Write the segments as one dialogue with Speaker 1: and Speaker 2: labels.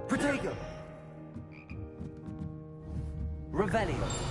Speaker 1: Protego! Revelio!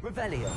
Speaker 1: Revelio.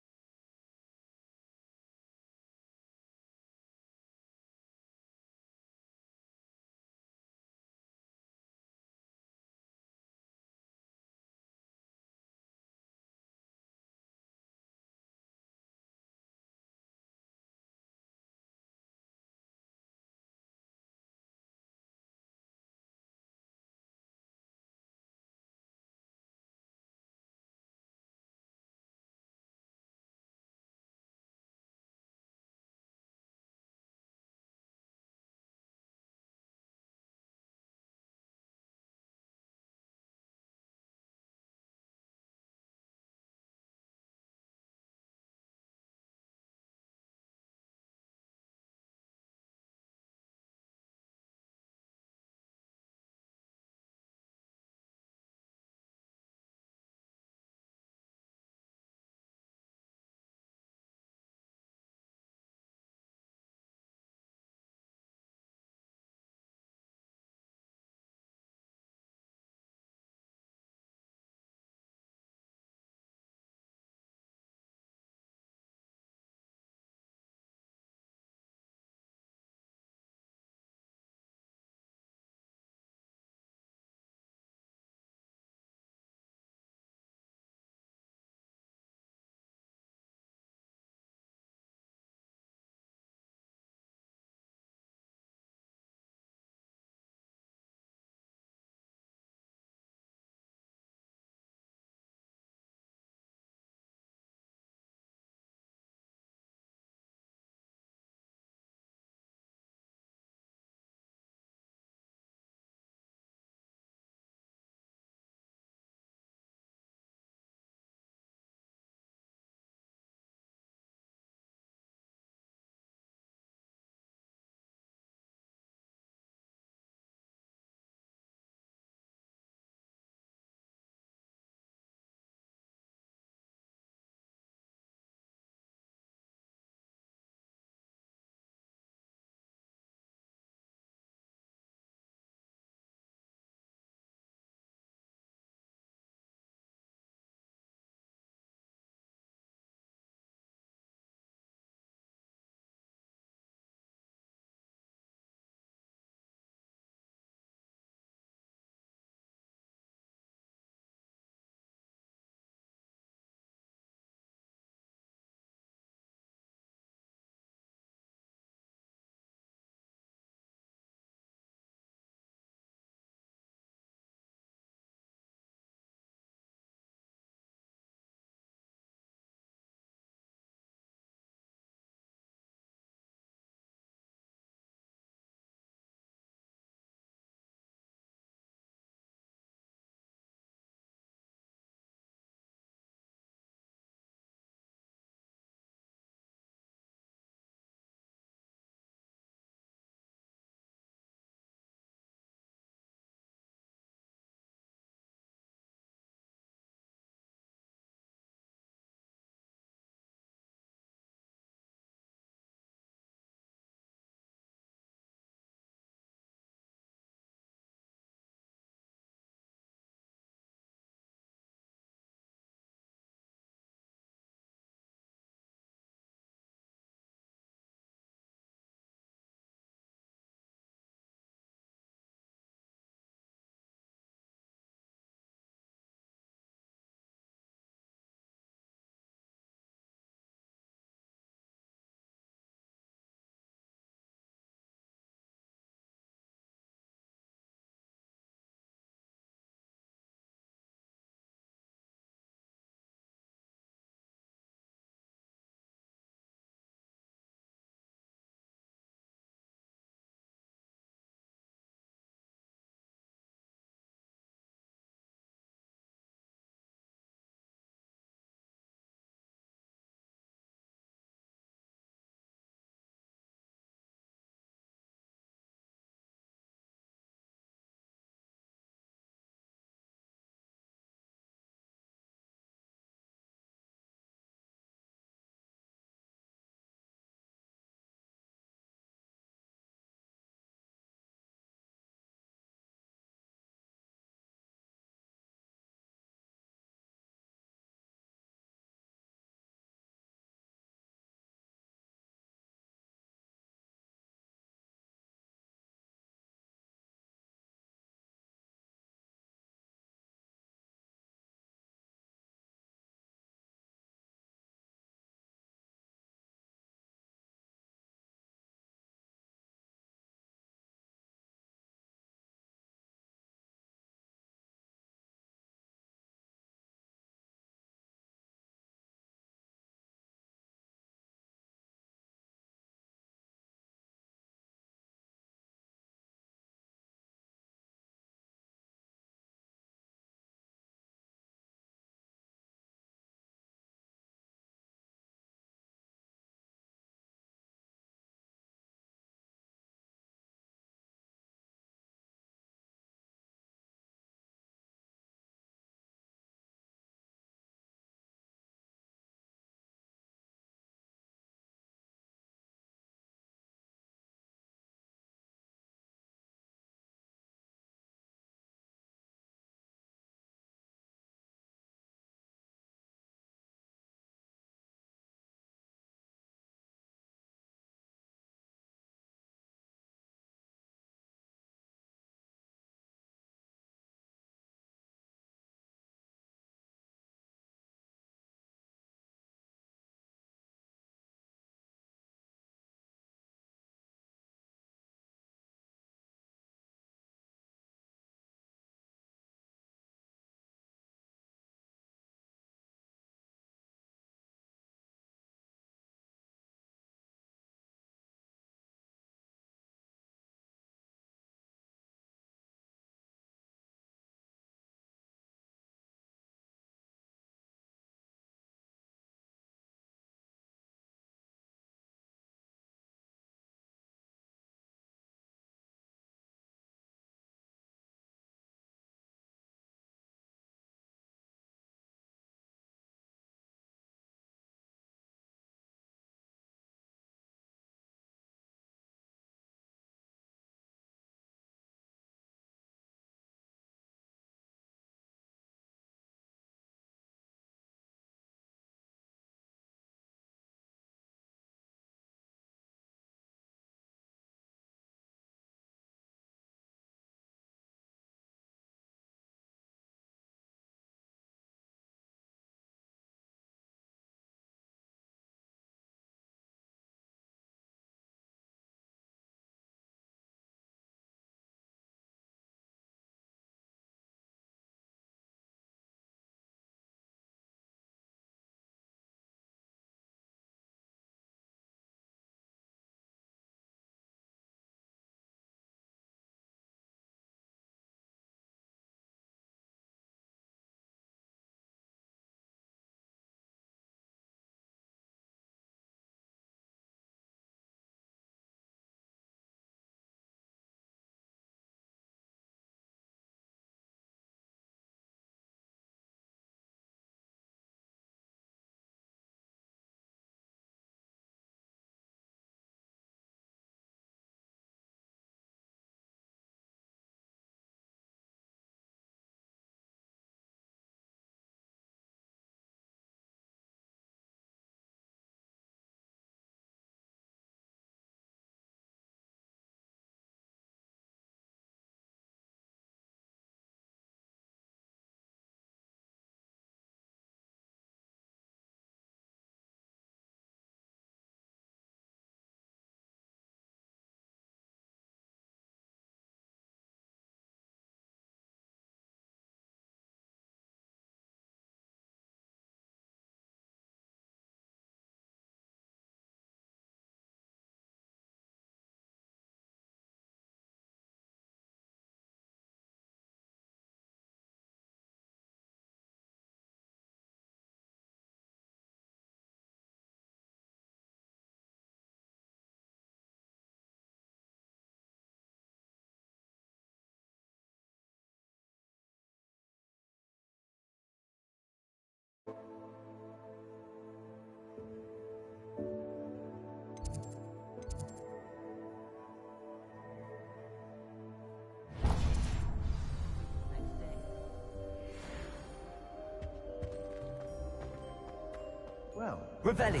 Speaker 1: Revelio.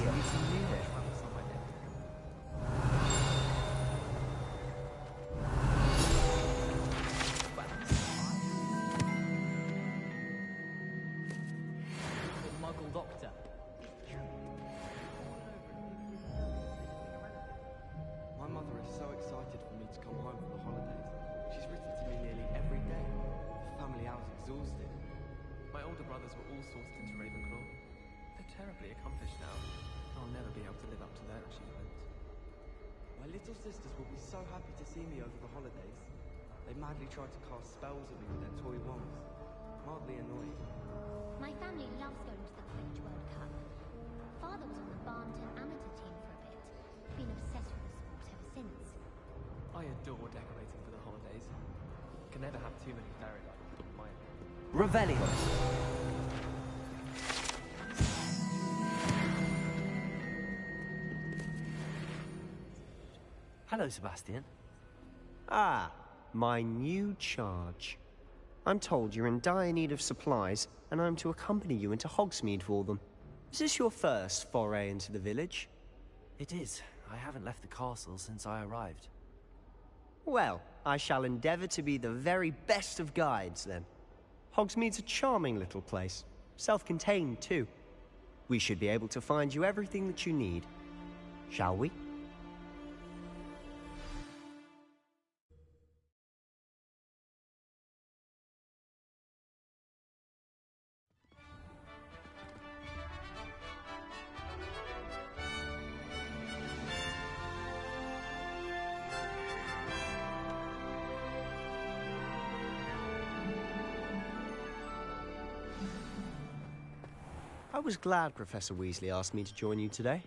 Speaker 2: Muggle Doctor.
Speaker 3: My mother is so excited for me to come home for the holidays. She's written to me nearly every day. The family hour's exhausted.
Speaker 4: My older brothers were all sorted into Ravenclaw. They're terribly accomplished now. I'll never be able to live up to their achievements.
Speaker 3: My little sisters will be so happy to see me over the holidays. They madly try to cast spells at me with their toy wands. Mildly annoying.
Speaker 5: My family loves going to the Quidditch World Cup. Father was on the Barnton amateur team for a bit. Been obsessed with the sport ever since.
Speaker 4: I adore decorating for the holidays. Can never have too many fairy lights.
Speaker 1: Revelio. Hello, Sebastian.
Speaker 6: Ah, my new charge. I'm told you're in dire need of supplies, and I'm to accompany you into Hogsmeade for them. Is this your first foray into the village?
Speaker 1: It is. I haven't left the castle since I arrived.
Speaker 6: Well, I shall endeavour to be the very best of guides, then. Hogsmeade's a charming little place. Self-contained, too. We should be able to find you everything that you need. Shall we? I was glad Professor Weasley asked me to join you today.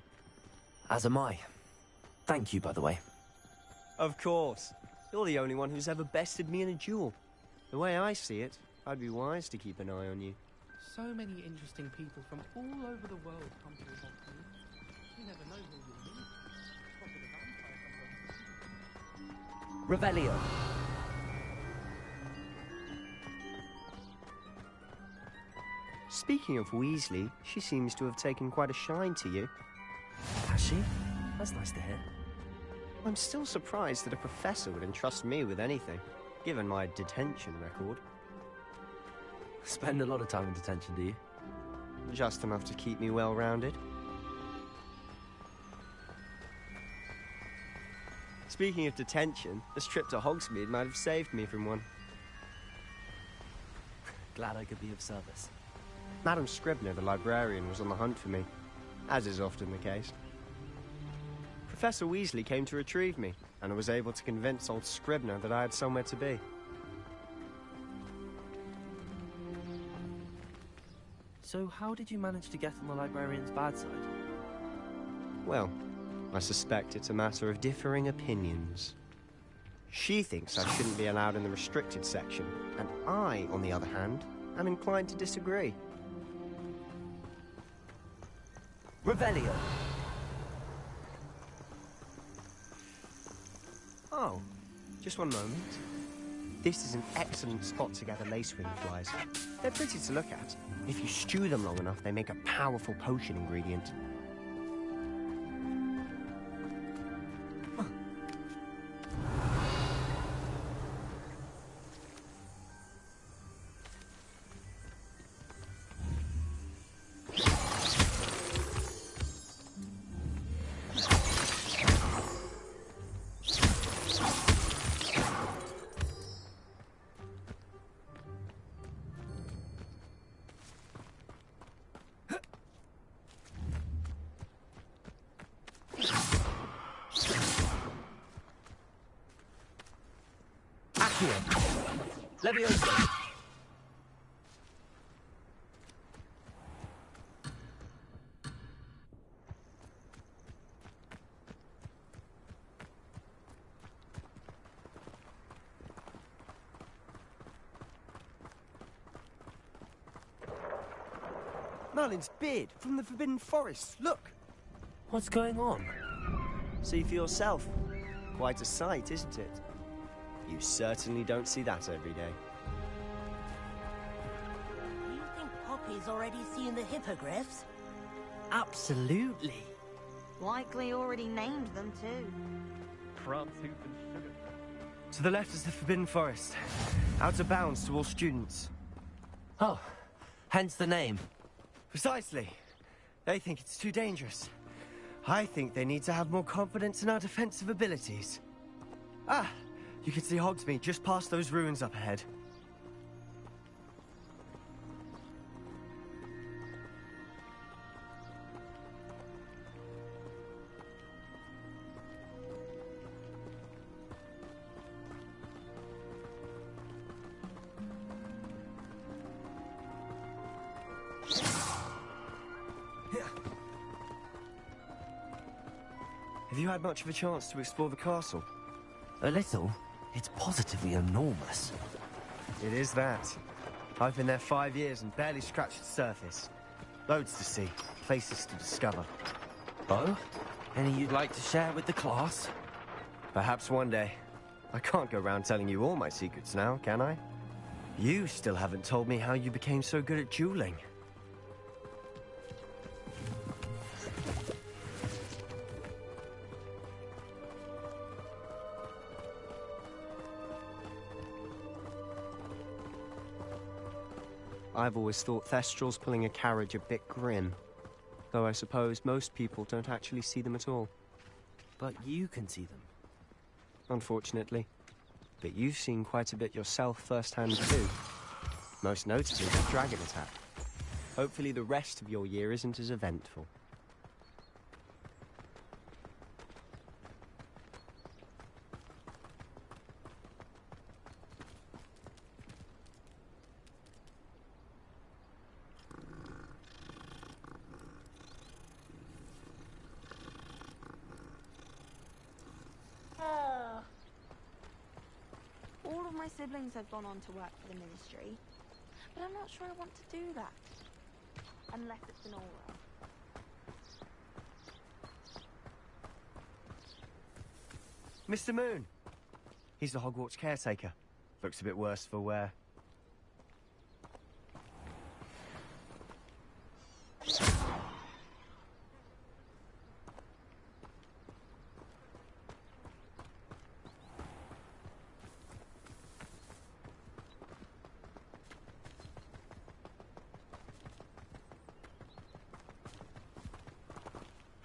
Speaker 1: As am I. Thank you, by the way.
Speaker 6: Of course. You're the only one who's ever bested me in a duel. The way I see it, I'd be wise to keep an eye on you.
Speaker 4: So many interesting people from all over the world come to Hogsmeade. You never know who you'll meet. Probably the vampire comes up.
Speaker 1: Revelio.
Speaker 6: Speaking of Weasley, she seems to have taken quite a shine to you.
Speaker 1: Has she? That's nice to hear.
Speaker 6: I'm still surprised that a professor would entrust me with anything, given my detention record.
Speaker 1: Spend a lot of time in detention, do you?
Speaker 6: Just enough to keep me well-rounded. Speaking of detention, this trip to Hogsmeade might have saved me from one.
Speaker 1: Glad I could be of service.
Speaker 6: Madam Scribner, the librarian, was on the hunt for me, as is often the case. Professor Weasley came to retrieve me, and I was able to convince old Scribner that I had somewhere to be.
Speaker 1: So how did you manage to get on the librarian's bad side?
Speaker 6: Well, I suspect it's a matter of differing opinions. She thinks I shouldn't be allowed in the restricted section, and I, on the other hand, am inclined to disagree.
Speaker 1: Revelio.
Speaker 6: Oh, just one moment. This is an excellent spot to gather lacewing flies. They're pretty to look at. If you stew them long enough, they make a powerful potion ingredient.
Speaker 1: Leviosa.
Speaker 6: Merlin's beard from the Forbidden Forest. Look!
Speaker 1: What's going on?
Speaker 6: See for yourself. Quite a sight, isn't it? You certainly don't see that every day.
Speaker 7: Do you think Poppy's already seen the hippogriffs?
Speaker 1: Absolutely.
Speaker 2: Likely already named them too.
Speaker 4: Crab's hoof and sugar.
Speaker 6: To the left is the Forbidden Forest. Out of bounds to all students.
Speaker 1: Oh, hence the name.
Speaker 6: Precisely. They think it's too dangerous. I think they need to have more confidence in our defensive abilities. Ah, you can see Hogsmeade just past those ruins up ahead. Have you had much of a chance to explore the castle?
Speaker 1: A little. It's positively enormous.
Speaker 6: It is that. I've been there 5 years and barely scratched the surface. Loads to see, places to discover.
Speaker 1: Oh? Any you'd like to share with the class?
Speaker 6: Perhaps one day. I can't go around telling you all my secrets now, can I? You still haven't told me how you became so good at dueling. I've always thought Thestrals pulling a carriage a bit grim. Though I suppose most people don't actually see them at all.
Speaker 1: But you can see them.
Speaker 6: Unfortunately. But you've seen quite a bit yourself firsthand too. Most notably the dragon attack. Hopefully the rest of your year isn't as eventful.
Speaker 2: All of my siblings have gone on to work for the ministry, but I'm not sure I want to do that. Unless it's an aura.
Speaker 6: Mr. Moon! He's the Hogwarts caretaker. Looks a bit worse for wear.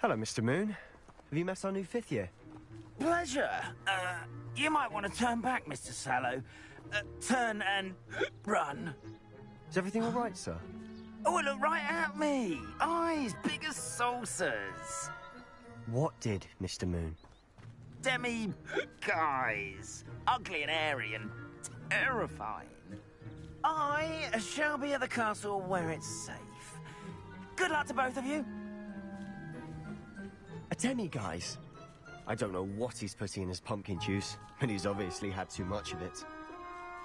Speaker 6: Hello, Mr. Moon. Have you met our new 5th year?
Speaker 7: Pleasure. You might want to turn back, Mr. Sallow. Turn and run.
Speaker 6: Is everything all right, sir?
Speaker 7: Oh, look right at me. Eyes big as saucers.
Speaker 6: What did, Mr. Moon?
Speaker 7: Guys. Ugly and hairy and terrifying. I shall be at the castle where it's safe. Good luck to both of you.
Speaker 6: A demi-guise? I don't know what he's putting in his pumpkin juice, but he's obviously had too much of it.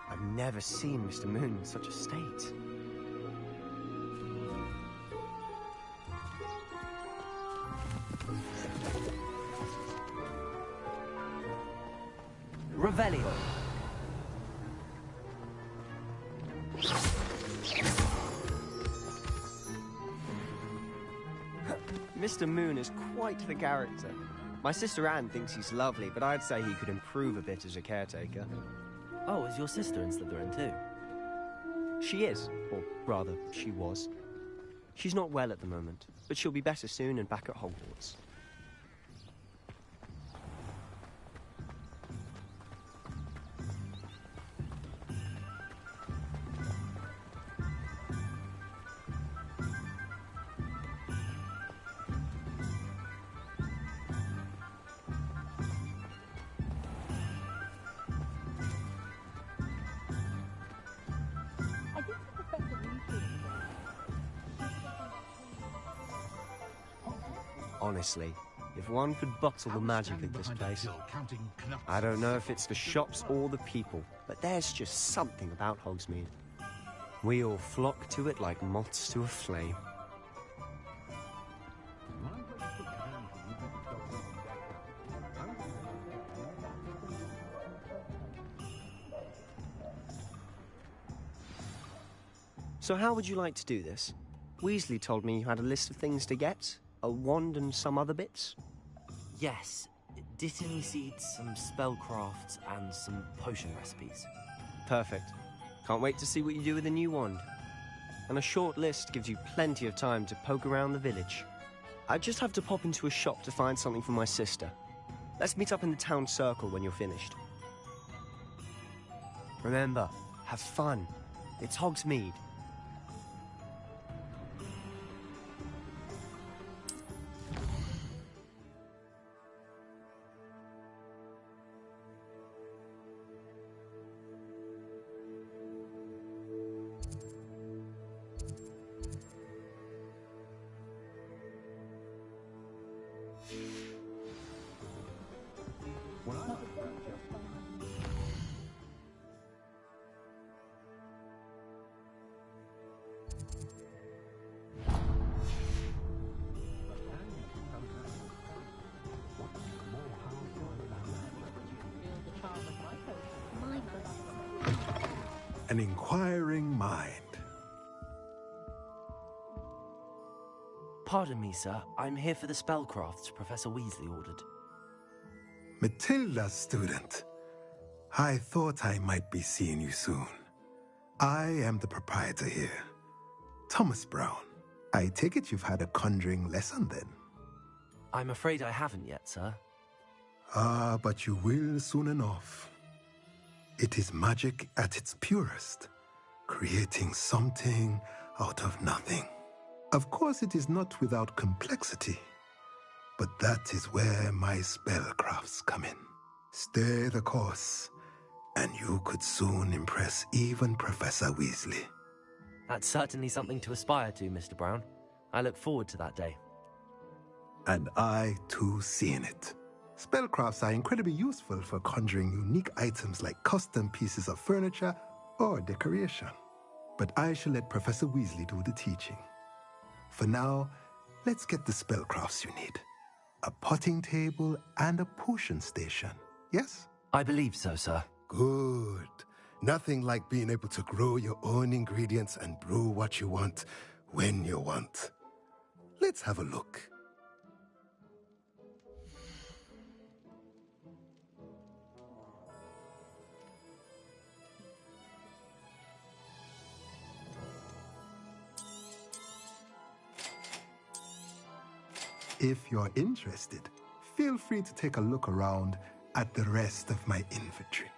Speaker 6: I've never seen Mr. Moon in such a state.
Speaker 1: Revelio.
Speaker 6: Mr. Moon is quite the character. My sister Anne thinks he's lovely, but I'd say he could improve a bit as a caretaker.
Speaker 1: Oh, is your sister in Slytherin too?
Speaker 6: She is, or rather, she was. She's not well at the moment, but she'll be better soon and back at Hogwarts. Honestly, if one could bottle the magic of this place. I don't know if it's the shops or the people, but there's just something about Hogsmeade. We all flock to it like moths to a flame. So how would you like to do this? Weasley told me you had a list of things to get. A wand and some other bits.
Speaker 1: Yes. Dittany seeds, some spellcrafts, and some potion recipes.
Speaker 6: Perfect. Can't wait to see what you do with the new wand. And a short list gives you plenty of time to poke around the village. I just have to pop into a shop to find something for my sister. Let's meet up in the town circle when you're finished. Remember, have fun. It's Hogsmeade.
Speaker 8: An inquiring mind.
Speaker 1: Pardon me, sir. I'm here for the spellcrafts Professor Weasley ordered.
Speaker 8: Matilda, student. I thought I might be seeing you soon. I am the proprietor here, Thomas Brown. I take it you've had a conjuring lesson then?
Speaker 1: I'm afraid I haven't yet, sir.
Speaker 8: Ah, but you will soon enough. It is magic at its purest, creating something out of nothing. Of course, it is not without complexity, but that is where my spellcrafts come in. Stay the course, and you could soon impress even Professor Weasley.
Speaker 1: That's certainly something to aspire to, Mr. Brown. I look forward to that day.
Speaker 8: And I, too, seeing it. Spellcrafts are incredibly useful for conjuring unique items like custom pieces of furniture or decoration. But I shall let Professor Weasley do the teaching. For now, let's get the spellcrafts you need. A potting table and a potion station, yes?
Speaker 1: I believe so, sir.
Speaker 8: Good. Nothing like being able to grow your own ingredients and brew what you want when you want. Let's have a look. If you're interested, feel free to take a look around at the rest of my inventory.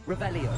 Speaker 9: Revelio.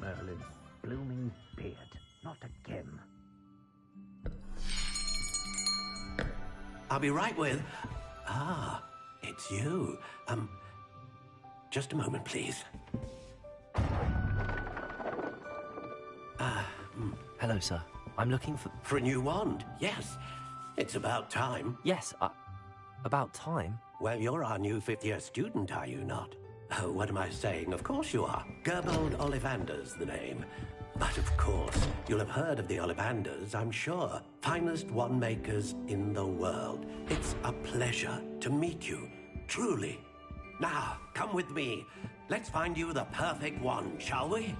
Speaker 10: Merlin's blooming beard. Not again.
Speaker 11: I'll be right with... Ah, it's you. Just a moment, please.
Speaker 1: Hello, sir. I'm looking for...
Speaker 11: For a new wand, yes. It's about time.
Speaker 1: Yes, about time?
Speaker 11: Well, you're our new fifth-year student, are you not? Oh, what am I saying? Of course you are. Gerbold Ollivander's the name. But of course, you'll have heard of the Ollivanders, I'm sure. Finest wand makers in the world. It's a pleasure to meet you, truly. Now, come with me. Let's find you the perfect wand, shall we?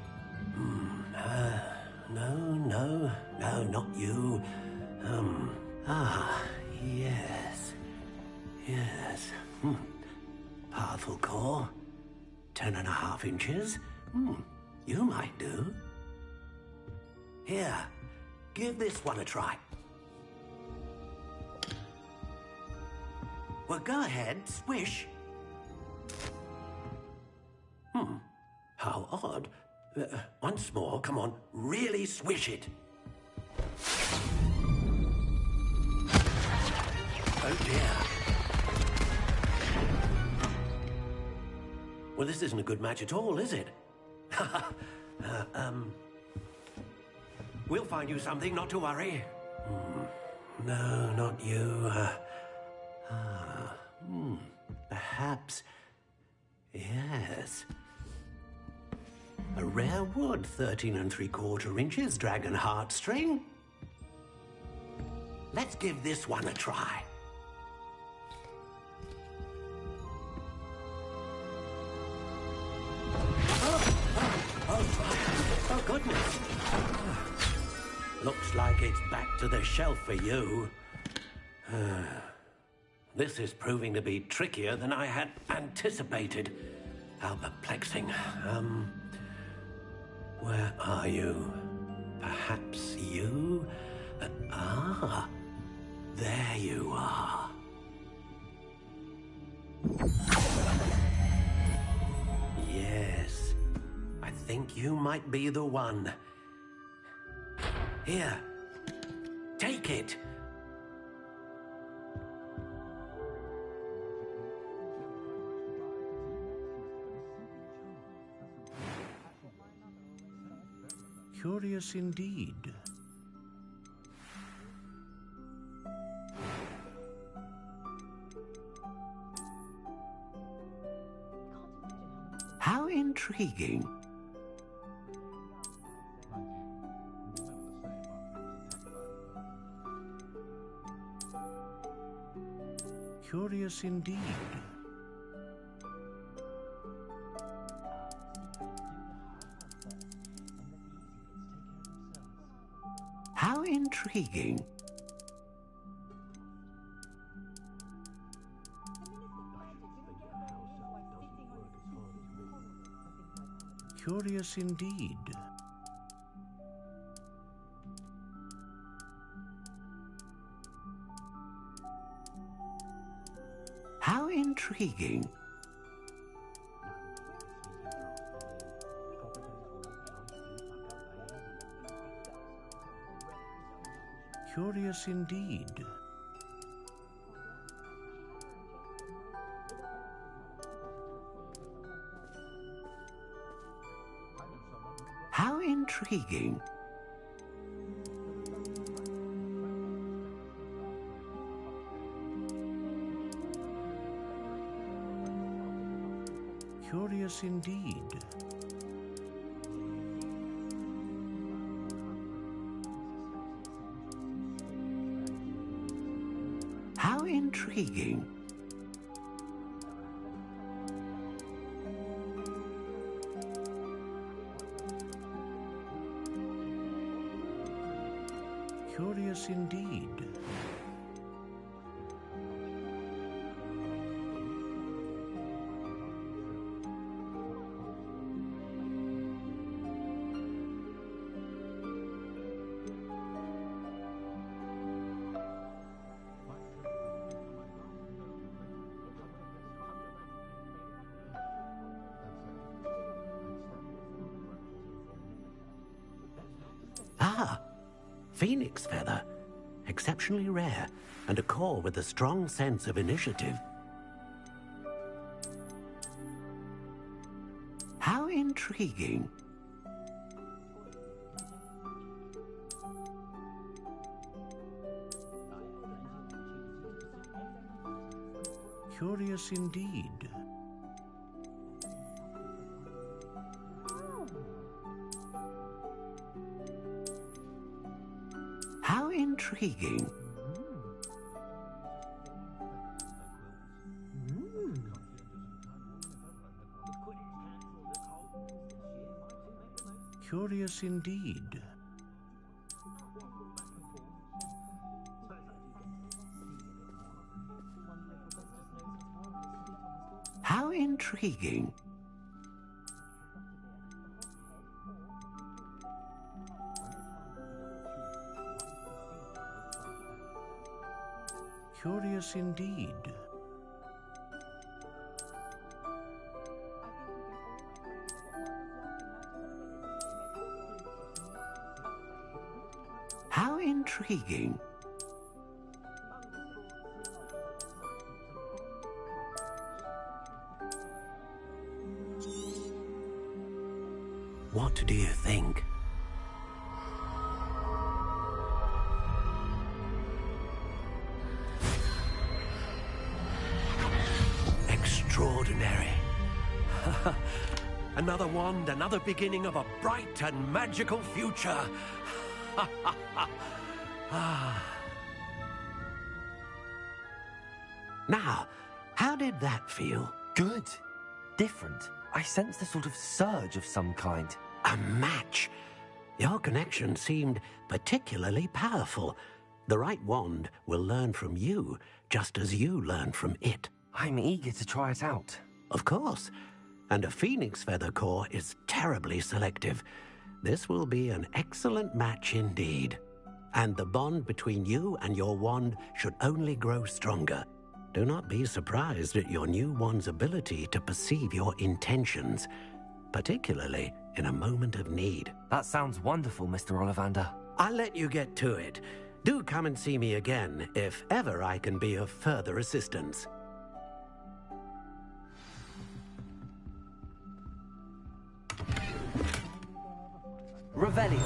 Speaker 11: No, not you. Yes. Powerful core. 10.5 inches. You might do. Here, give this one a try. Well, go ahead, swish. How odd. Once more, come on, really swish it. Oh dear. Well, this isn't a good match at all, is it? We'll find you something, not to worry. No, not you. Perhaps... Yes. A rare wood, 13 3/4 inches, dragon heartstring. Let's give this one a try. Oh, goodness. Looks like it's back to the shelf for you. This is proving to be trickier than I had anticipated. How perplexing. Where are you? Perhaps you? There you are. Yes, I think you might be the one. Here, take it.
Speaker 10: Curious indeed.
Speaker 11: How intriguing.
Speaker 10: Curious indeed.
Speaker 11: How intriguing.
Speaker 10: Curious indeed.
Speaker 11: How intriguing.
Speaker 10: Curious indeed.
Speaker 11: How intriguing.
Speaker 10: Curious indeed.
Speaker 11: How intriguing.
Speaker 10: Curious indeed.
Speaker 11: Ah, phoenix feather. Exceptionally rare, and a core with a strong sense of initiative. How intriguing.
Speaker 10: Curious indeed.
Speaker 11: How intriguing.
Speaker 10: Curious indeed.
Speaker 11: How intriguing.
Speaker 10: Curious indeed.
Speaker 11: How intriguing. What do you think? Extraordinary. Another wand, another beginning of a bright and magical future. Now, how did that feel?
Speaker 1: Good. Different. I sensed a sort of surge of some kind.
Speaker 11: A match. Your connection seemed particularly powerful. The right wand will learn from you, just as you learn from it.
Speaker 1: I'm eager to try it out.
Speaker 11: Of course. And a phoenix feather core is terribly selective. This will be an excellent match indeed. And the bond between you and your wand should only grow stronger. Do not be surprised at your new wand's ability to perceive your intentions, particularly in a moment of need.
Speaker 1: That sounds wonderful, Mr. Ollivander.
Speaker 11: I'll let you get to it. Do come and see me again if ever I can be of further assistance.
Speaker 1: Revelio.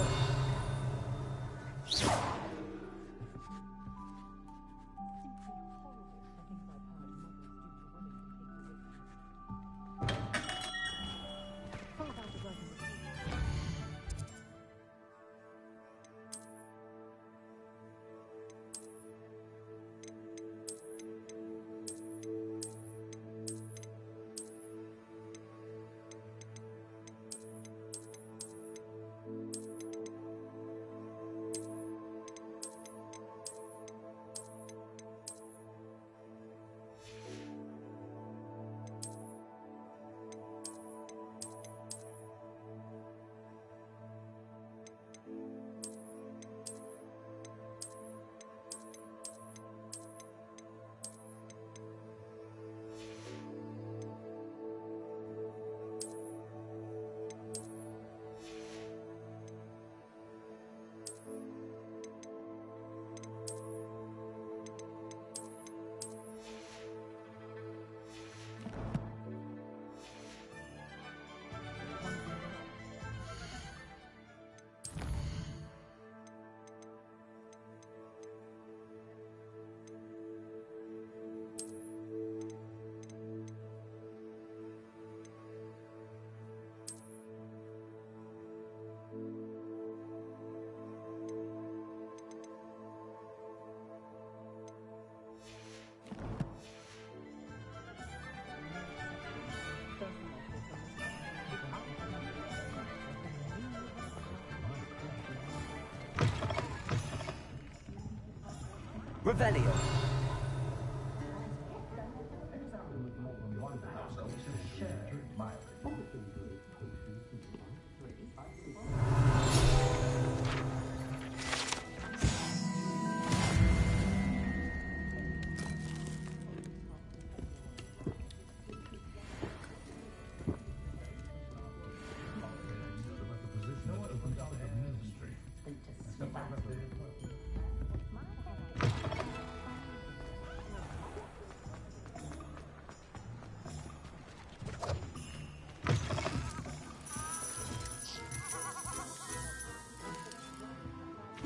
Speaker 6: Revelio.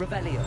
Speaker 6: Revelio.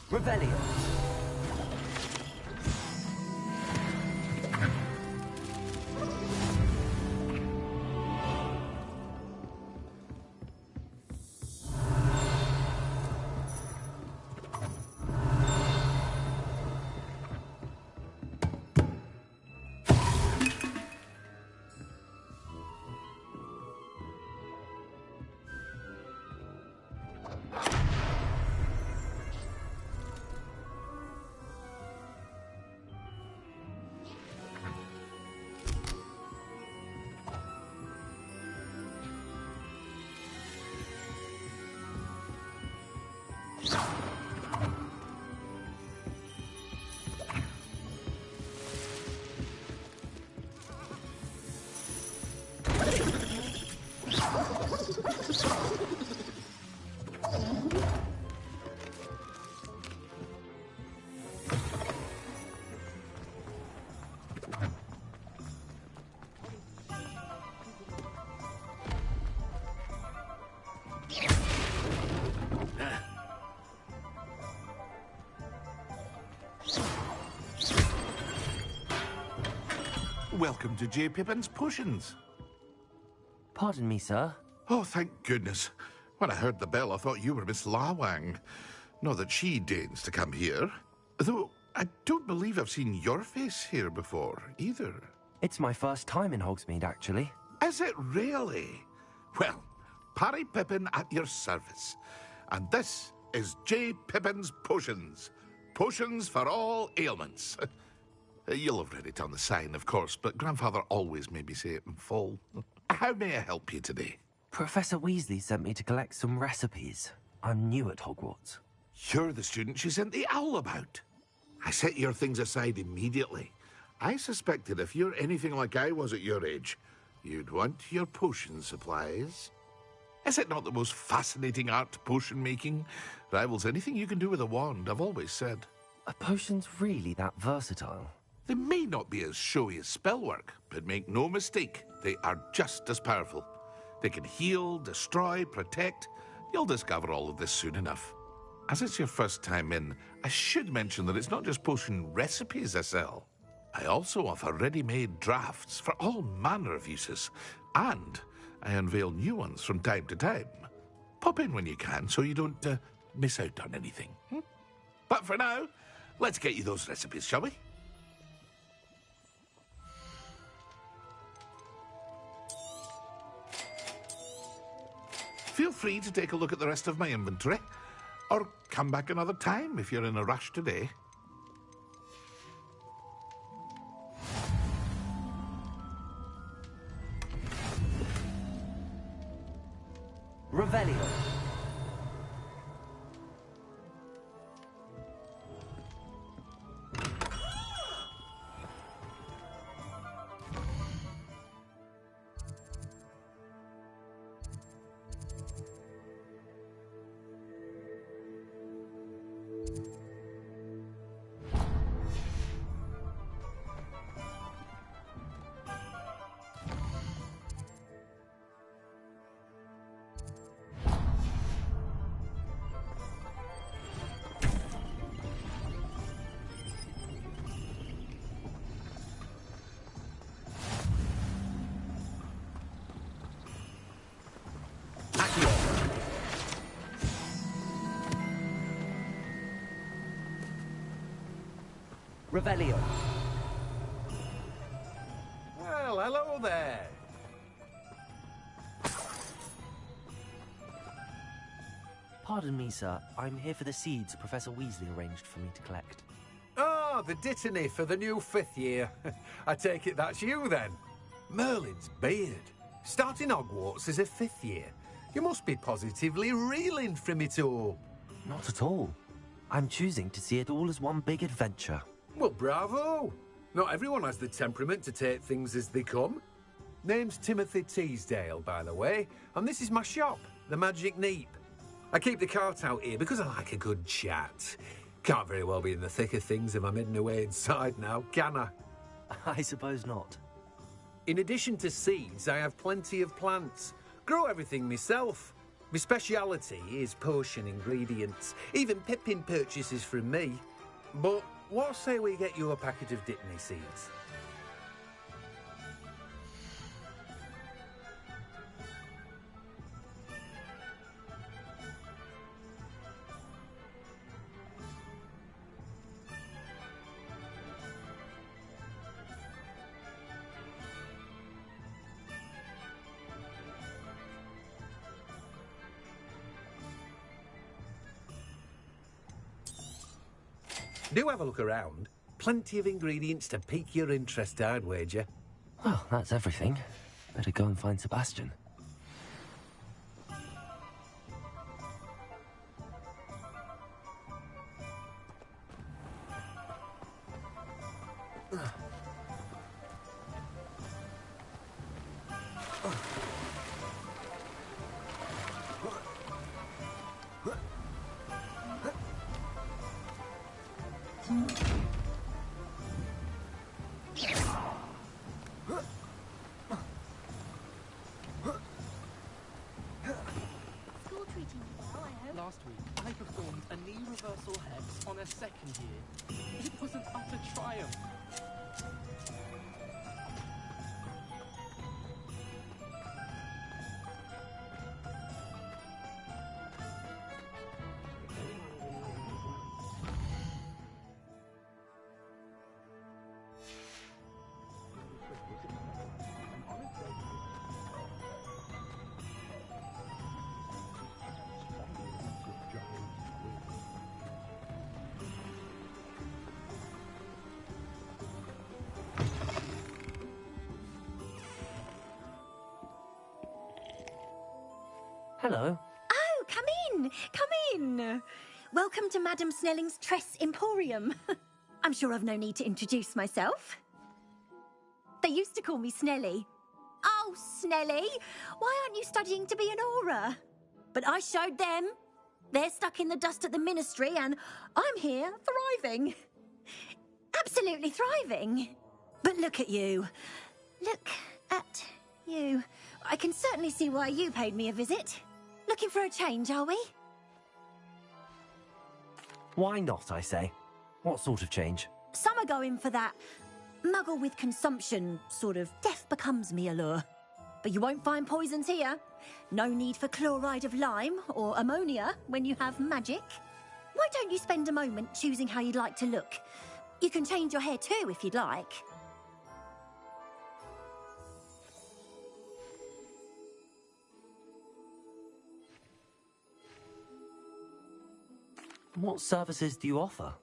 Speaker 1: Revelio.
Speaker 9: Welcome to J. Pippin's Potions.
Speaker 1: Pardon me, sir.
Speaker 9: Oh, thank goodness. When I heard the bell, I thought you were Miss Lawang. Not that she deigns to come here. Though, I don't believe I've seen your face here before, either.
Speaker 1: It's my first time in Hogsmeade, actually.
Speaker 9: Is it really? Well, Parry Pippin at your service. And this is J. Pippin's Potions. Potions for all ailments. You'll have read it on the sign, of course, but Grandfather always made me say it in full. How may I help you today?
Speaker 1: Professor Weasley sent me to collect some recipes. I'm new at Hogwarts.
Speaker 9: You're the student she sent the owl about. I set your things aside immediately. I suspected if you're anything like I was at your age, you'd want your potion supplies. Is it not the most fascinating art, potion making? Rivals anything you can do with a wand, I've always said.
Speaker 1: Are potions really that versatile?
Speaker 9: They may not be as showy as spellwork, but make no mistake, they are just as powerful. They can heal, destroy, protect. You'll discover all of this soon enough. As it's your first time in, I should mention that it's not just potion recipes I sell. I also offer ready-made drafts for all manner of uses, and I unveil new ones from time to time. Pop in when you can so you don't miss out on anything. But for now, let's get you those recipes, shall we? Feel free to take a look at the rest of my inventory, or come back another time if you're in a rush today.
Speaker 1: Revelio. Revelio.
Speaker 12: Well, hello there.
Speaker 1: Pardon me, sir. I'm here for the seeds Professor Weasley arranged for me to collect.
Speaker 12: Oh, the dittany for the new 5th year. I take it that's you, then. Merlin's beard. Starting Hogwarts as a 5th year. You must be positively reeling from it all.
Speaker 1: Not at all. I'm choosing to see it all as one big adventure.
Speaker 12: Well, bravo. Not everyone has the temperament to take things as they come. Name's Timothy Teasdale, by the way, and this is my shop, the Magic Neep. I keep the cart out here because I like a good chat. Can't very well be in the thick of things if I'm hidden away inside now, can I?
Speaker 1: I suppose not.
Speaker 12: In addition to seeds, I have plenty of plants. Grow everything myself. My speciality is potion ingredients. Even Pippin purchases from me. But what say we get you a packet of Dittany seeds? Do have a look around. Plenty of ingredients to pique your interest, I'd wager.
Speaker 1: Well, that's everything. Better go and find Sebastian.
Speaker 5: School treating you well, I hope.
Speaker 4: Last week, I performed a knee reversal hex on a second year. It was an utter triumph.
Speaker 1: Hello.
Speaker 13: Oh, come in! Come in! Welcome to Madame Snelling's Tress Emporium. I'm sure I've no need to introduce myself. They used to call me Snelly. Oh, Snelly, why aren't you studying to be an aura? But I showed them. They're stuck in the dust at the ministry, and I'm here thriving. Absolutely thriving. But look at you. Look at you. I can certainly see why you paid me a visit. Looking for a change, are we?
Speaker 1: Why not, I say? What sort of change?
Speaker 13: Some are going for that muggle with consumption, sort of death becomes me allure. But you won't find poisons here. No need for chloride of lime or ammonia when you have magic. Why don't you spend a moment choosing how you'd like to look? You can change your hair too if you'd like.
Speaker 1: What services do you offer?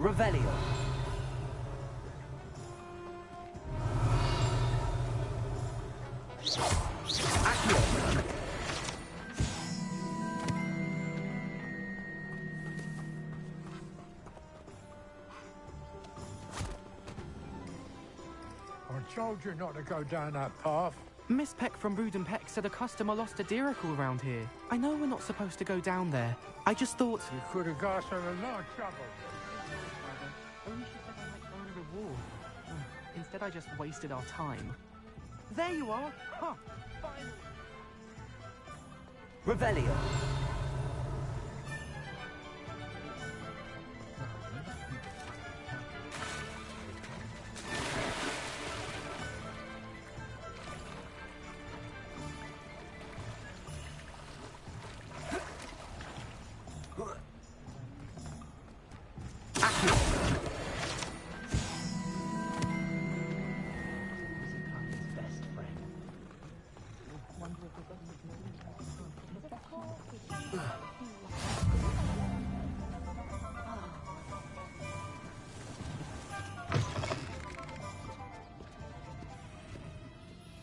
Speaker 1: Revelio. Accio.
Speaker 14: told you not to go down that path.
Speaker 4: Miss Peck from Brood and Peck said a customer lost a deeracle around here. I know we're not supposed to go down there. I just thought...
Speaker 14: You could have got us in a lot of trouble.
Speaker 4: Only she said I might go under the wall. Instead, I just wasted our time. There you are! Huh, finally!
Speaker 1: Revelio.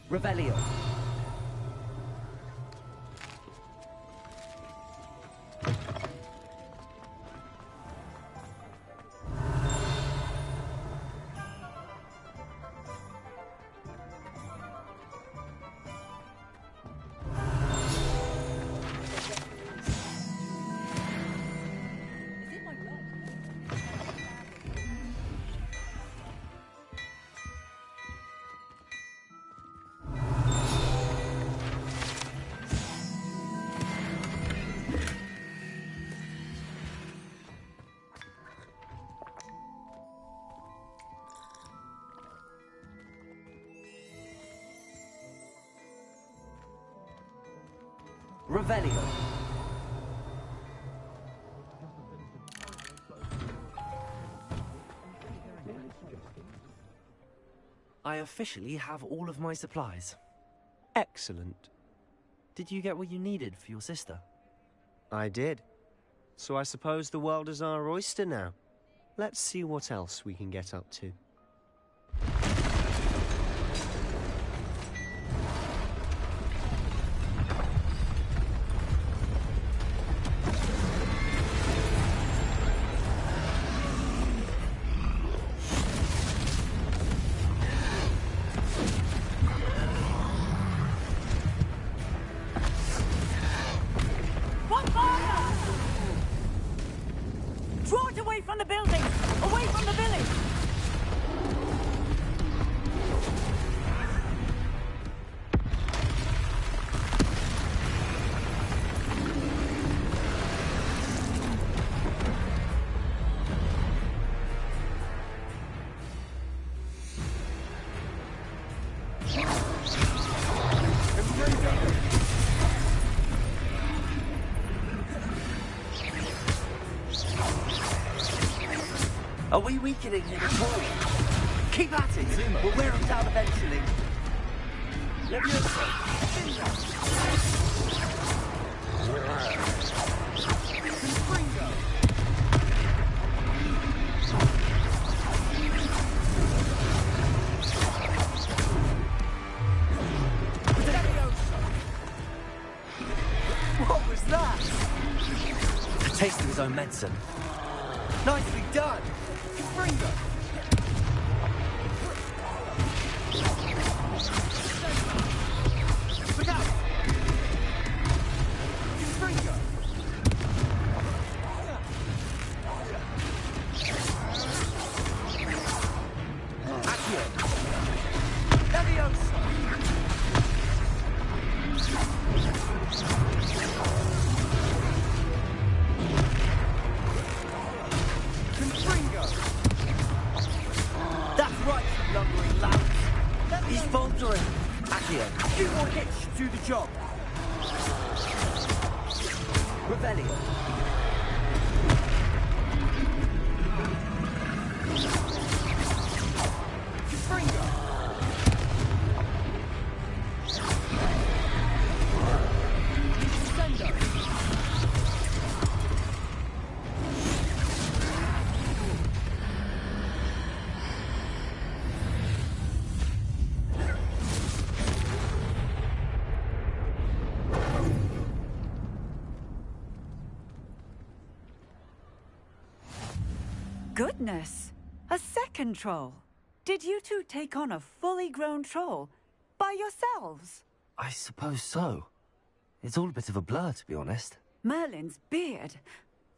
Speaker 1: Revelio. Revelio. I officially have all of my supplies.
Speaker 6: Excellent.
Speaker 1: Did you get what you needed for your sister?
Speaker 6: I did. So I suppose the world is our oyster now. Let's see what else we can get up to.
Speaker 15: Draw it away from the building! Away from the village!
Speaker 1: Are we weakening him at all? Keep at it! We'll wear him down eventually. What was that? A taste of his own medicine. Nicely done! Ringo! Look out! Ringo! Accio! Leviosa! That's right, you lumbering lout. He's faltering. Accio, a few more hits should do the job. Revelio. Springo. Sendo.
Speaker 15: Goodness! A second troll. Did you two take on a fully grown troll? By yourselves?
Speaker 1: I suppose so. It's all a bit of a blur, to be honest.
Speaker 15: Merlin's beard.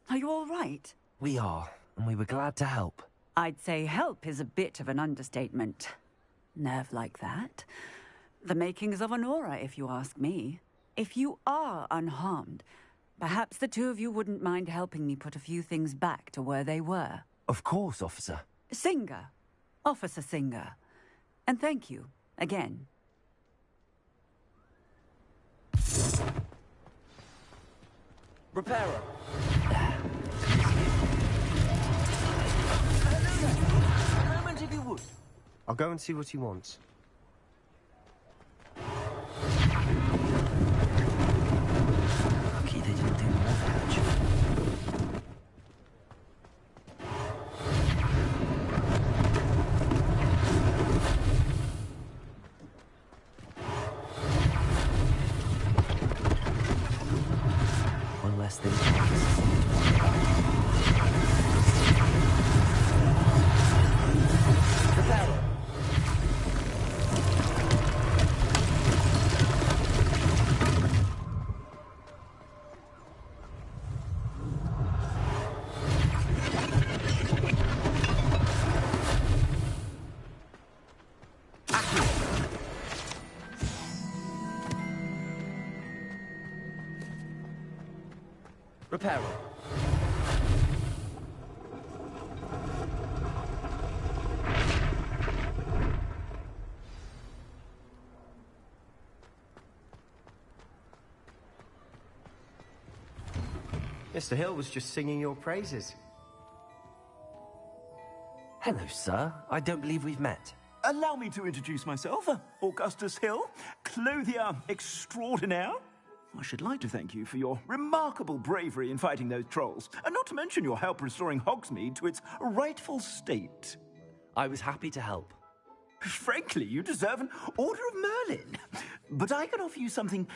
Speaker 15: Are you all right?
Speaker 1: We are, and we were glad to help.
Speaker 15: I'd say help is a bit of an understatement. Nerve like that. The makings of an aura, if you ask me. If you are unharmed, perhaps the two of you wouldn't mind helping me put a few things back to where they were.
Speaker 1: Of course, officer.
Speaker 15: Singer. Officer Singer. And thank you, again.
Speaker 1: Repairer. A moment, if you would. I'll go and see what he wants. Lucky they didn't do more damage. One less thing to Repairer. Repairer.
Speaker 6: Mr. Hill was just singing your praises.
Speaker 1: Hello, sir. I don't believe we've met.
Speaker 16: Allow me to introduce myself, Augustus Hill, clothier extraordinaire. I should like to thank you for your remarkable bravery in fighting those trolls, and not to mention your help restoring Hogsmeade to its rightful state.
Speaker 1: I was happy to help.
Speaker 16: Frankly, you deserve an Order of Merlin. But I can offer you something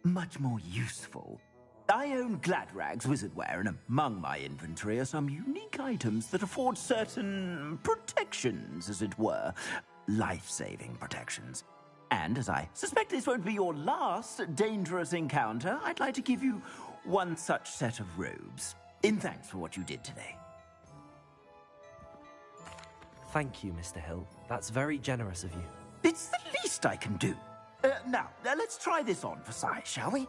Speaker 16: much more useful. I own Gladrag's wizardware, and among my inventory are some unique items that afford certain protections, as it were. Life-saving protections. And as I suspect this won't be your last dangerous encounter, I'd like to give you one such set of robes, in thanks for what you did today.
Speaker 1: Thank you, Mr. Hill. That's very generous of you.
Speaker 16: It's the least I can do. Now, let's try this on for size, shall we?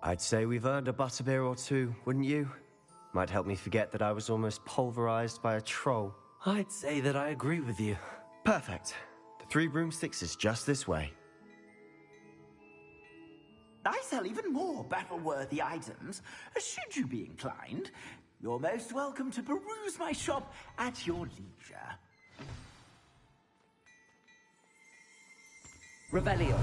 Speaker 6: I'd say we've earned a butterbeer or two, wouldn't you? Might help me forget that I was almost pulverized by a troll.
Speaker 1: I'd say that I agree with you.
Speaker 6: Perfect. The 3 broomsticks is just this way.
Speaker 16: I sell even more battle-worthy items, should you be inclined. You're most welcome to peruse my shop at your leisure.
Speaker 15: Rebellion.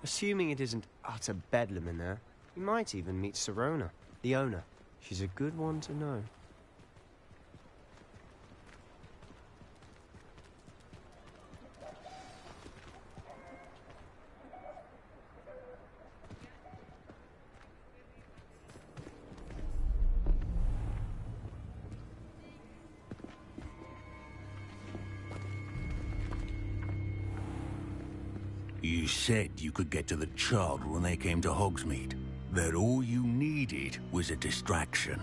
Speaker 6: Assuming it isn't utter bedlam in there, you might even meet Sirona, the owner. She's a good one to know.
Speaker 17: You said you could get to the child when they came to Hogsmeade. That all you needed was a distraction.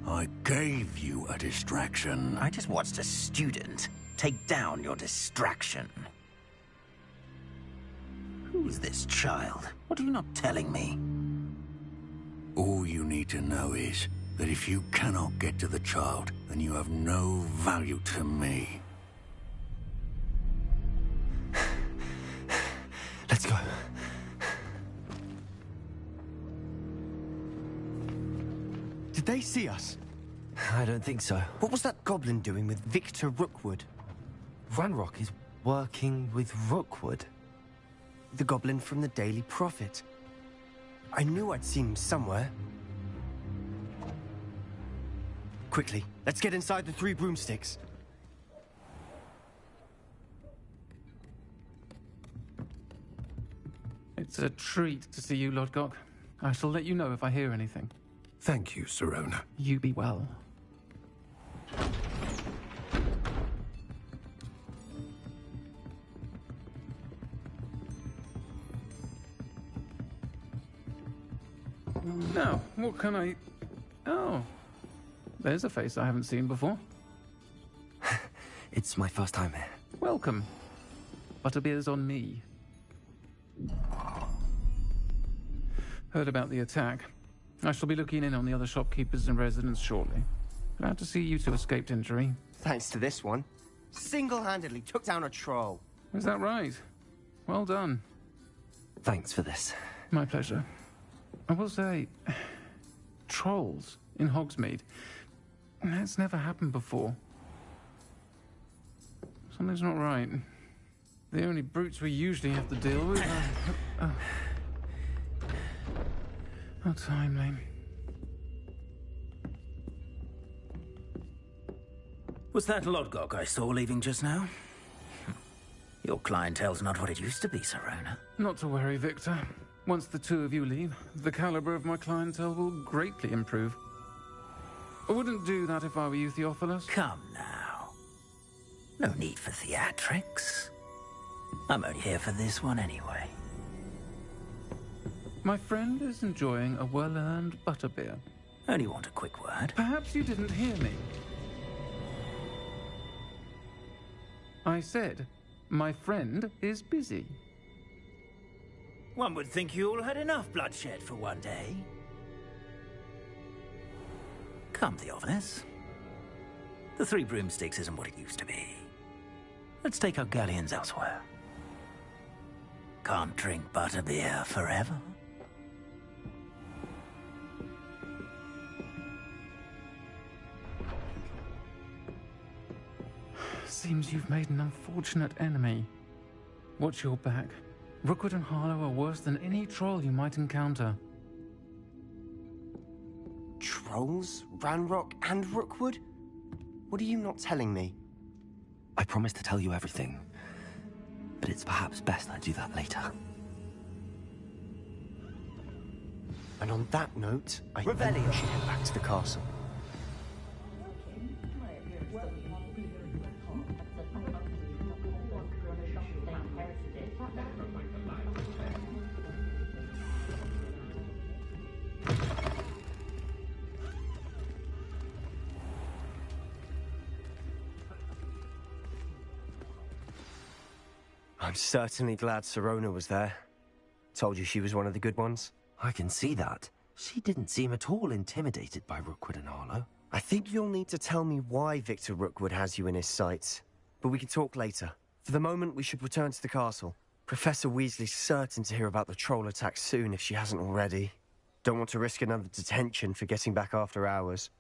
Speaker 17: I gave you a distraction.
Speaker 16: I just watched a student take down your distraction. Who's this child? What are you not telling me?
Speaker 17: All you need to know is that if you cannot get to the child, then you have no value to me.
Speaker 6: Let's go. Did they see us?
Speaker 1: I don't think so.
Speaker 6: What was that goblin doing with Victor Rookwood?
Speaker 1: Ranrock is working with Rookwood.
Speaker 6: The goblin from the Daily Prophet. I knew I'd seen him somewhere. Quickly, let's get inside the 3 broomsticks.
Speaker 18: It's a treat to see you, Lodgok. I shall let you know if I hear anything.
Speaker 12: Thank you, Sirona.
Speaker 18: You be well. Now, what can I... Oh, there's a face I haven't seen before.
Speaker 1: It's my first time here.
Speaker 18: Welcome. Butterbeer's on me. Heard about the attack. I shall be looking in on the other shopkeepers and residents shortly. Glad to see you two escaped injury.
Speaker 6: Thanks to this one. Single-handedly took down a troll.
Speaker 18: Is that right? Well done.
Speaker 1: Thanks for this.
Speaker 18: My pleasure. I will say, trolls in Hogsmeade. That's never happened before. Something's not right. The only brutes we usually have to deal with are... How timely.
Speaker 16: Was that Lodgok I saw leaving just now? Your clientele's not what it used to be, Sirona.
Speaker 18: Not to worry, Victor. Once the 2 of you leave, the caliber of my clientele will greatly improve. I wouldn't do that if I were you, Theophilus.
Speaker 16: Come now. No need for theatrics. I'm only here for this one anyway.
Speaker 18: My friend is enjoying a well-earned butterbeer.
Speaker 16: Only want a quick word.
Speaker 18: Perhaps you didn't hear me. I said, my friend is busy.
Speaker 16: One would think you all had enough bloodshed for one day. Come, Theophilus. The 3 broomsticks isn't what it used to be. Let's take our galleons elsewhere. Can't drink butterbeer forever.
Speaker 18: Seems you've made an unfortunate enemy. Watch your back. Rookwood and Harlow are worse than any troll you might encounter.
Speaker 6: Trolls? Ranrock and Rookwood? What are you not telling me?
Speaker 1: I promise to tell you everything, but it's perhaps best I do that later.
Speaker 6: And on that note, I think we should head back to the castle. I'm certainly glad Sirona was there. Told you she was one of the good ones.
Speaker 1: I can see that. She didn't seem at all intimidated by Rookwood and Harlow.
Speaker 6: I think you'll need to tell me why Victor Rookwood has you in his sights. But we can talk later. For the moment, we should return to the castle. Professor Weasley's certain to hear about the troll attack soon if she hasn't already. Don't want to risk another detention for getting back after hours.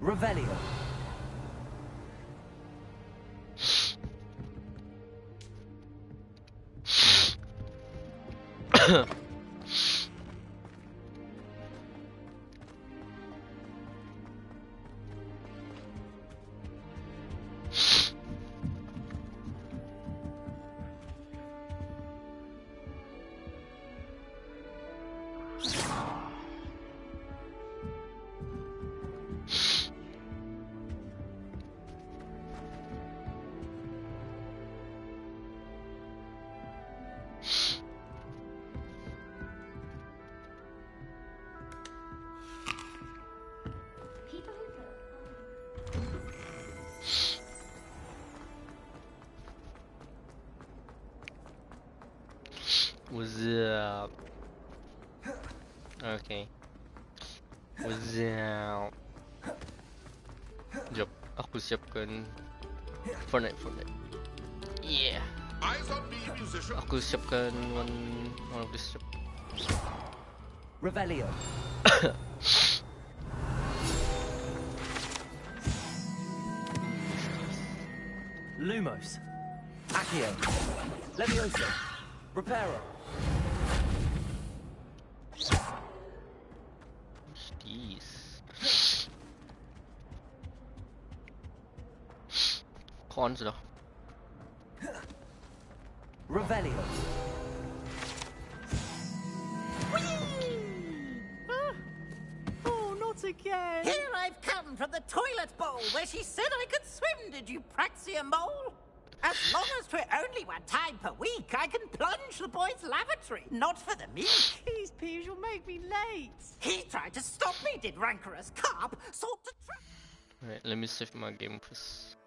Speaker 1: Revelio.
Speaker 19: What's up? Okay. What's up? Jap, aku siapkan Fortnite. Yeah.
Speaker 9: Eyes on me, musician.
Speaker 19: Aku siapkan one of this.
Speaker 1: Revelio. Lumos. Accio. Levioso. Reparo.
Speaker 19: Jeez. Cons dah.
Speaker 1: Revelio.
Speaker 4: Oh, not again!
Speaker 20: Here I've come from the toilet bowl where she said I could swim, did you praxia mole? As long as 'twere only one time per week, I can plunge the boy's lavatory, not for the meek.
Speaker 4: Please, Piers, you'll make me late.
Speaker 20: He tried to stop me, did rancorous carp, sought to trap.
Speaker 19: Alright, let me save my game first.